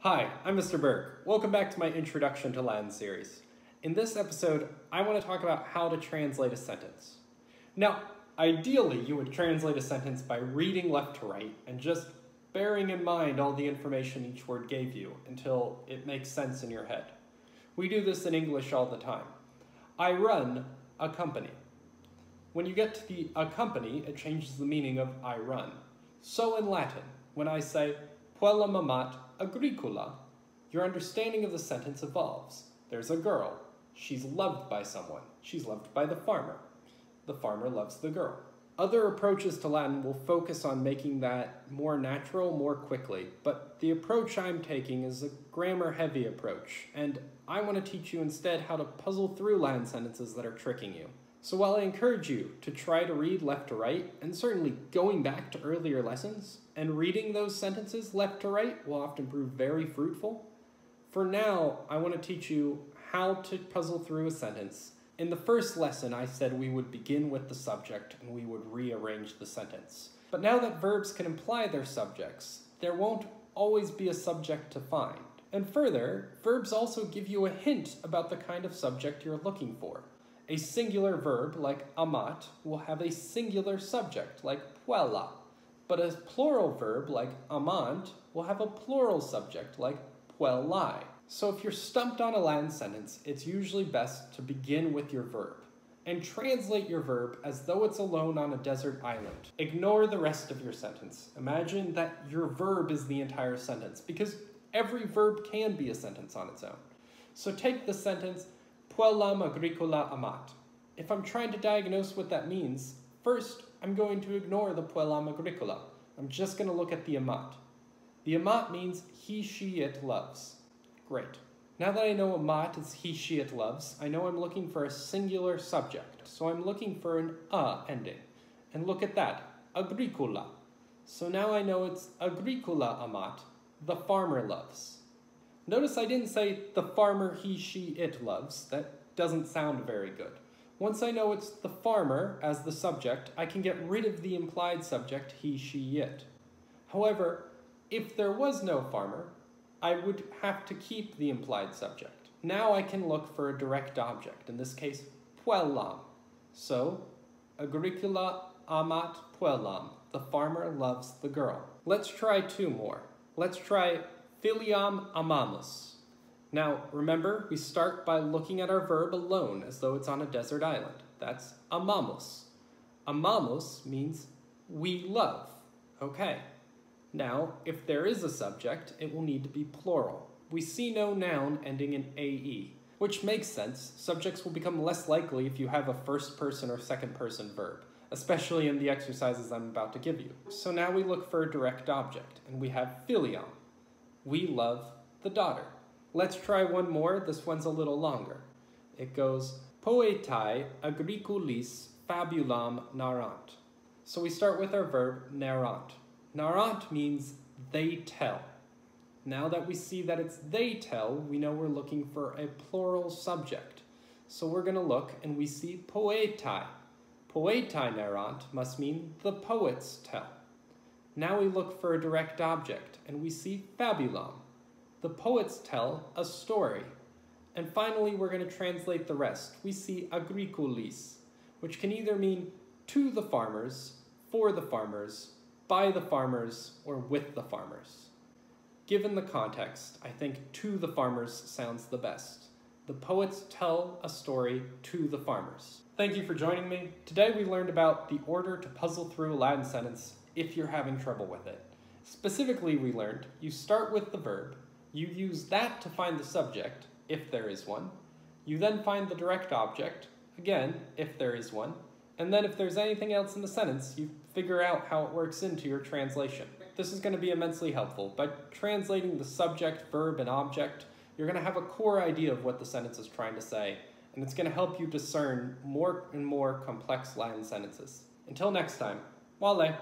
Hi, I'm Mr. Burke. Welcome back to my Introduction to Latin series. In this episode, I want to talk about how to translate a sentence. Now, ideally, you would translate a sentence by reading left to right and just bearing in mind all the information each word gave you until it makes sense in your head. We do this in English all the time. I run a company. When you get to the a company, it changes the meaning of I run. So in Latin, when I say Quella mamat agricola, your understanding of the sentence evolves. There's a girl. She's loved by someone. She's loved by the farmer. The farmer loves the girl. Other approaches to Latin will focus on making that more natural more quickly, but the approach I'm taking is a grammar-heavy approach, and I want to teach you instead how to puzzle through Latin sentences that are tricking you. So while I encourage you to try to read left to right, and certainly going back to earlier lessons, and reading those sentences left to right will often prove very fruitful, for now I want to teach you how to puzzle through a sentence. In the first lesson I said we would begin with the subject and we would rearrange the sentence. But now that verbs can imply their subjects, there won't always be a subject to find. And further, verbs also give you a hint about the kind of subject you're looking for. A singular verb, like amat, will have a singular subject, like puella, but a plural verb, like amant, will have a plural subject, like puellae. So if you're stumped on a Latin sentence, it's usually best to begin with your verb, and translate your verb as though it's alone on a desert island. Ignore the rest of your sentence. Imagine that your verb is the entire sentence, because every verb can be a sentence on its own. So take the sentence, Puellam agricola amat. If I'm trying to diagnose what that means, first I'm going to ignore the puellam agricola. I'm just going to look at the amat. The amat means he, she, it loves. Great. Now that I know amat is he, she, it loves, I know I'm looking for a singular subject. So I'm looking for an ending. And look at that, agricola. So now I know it's agricola amat, the farmer loves. Notice I didn't say the farmer he, she, it loves. That doesn't sound very good. Once I know it's the farmer as the subject, I can get rid of the implied subject he, she, it. However, if there was no farmer, I would have to keep the implied subject. Now I can look for a direct object, in this case, puellam. So, agricola amat puellam. The farmer loves the girl. Let's try two more. Let's try filiam amamus. Now, remember, we start by looking at our verb alone as though it's on a desert island. That's amamus. Amamus means we love. Okay. Now, if there is a subject, it will need to be plural. We see no noun ending in AE, which makes sense. Subjects will become less likely if you have a first person or second person verb, especially in the exercises I'm about to give you. So now we look for a direct object, and we have filiam. We love the daughter. Let's try one more. This one's a little longer. It goes, poetae agricolis fabulam narrant. So we start with our verb narrant. Narrant means they tell. Now that we see that it's they tell, we know we're looking for a plural subject. So we're going to look and we see poetae. Poetae narrant must mean the poets tell. Now we look for a direct object, and we see fabulam. The poets tell a story. And finally, we're going to translate the rest. We see agricolis, which can either mean to the farmers, for the farmers, by the farmers, or with the farmers. Given the context, I think to the farmers sounds the best. The poets tell a story to the farmers. Thank you for joining me. Today we learned about the order to puzzle through a Latin sentence if you're having trouble with it. Specifically, we learned you start with the verb, you use that to find the subject, if there is one, you then find the direct object, again, if there is one, and then if there's anything else in the sentence, you figure out how it works into your translation. This is going to be immensely helpful. By translating the subject, verb, and object, you're going to have a core idea of what the sentence is trying to say, and it's going to help you discern more and more complex Latin sentences. Until next time, Wale!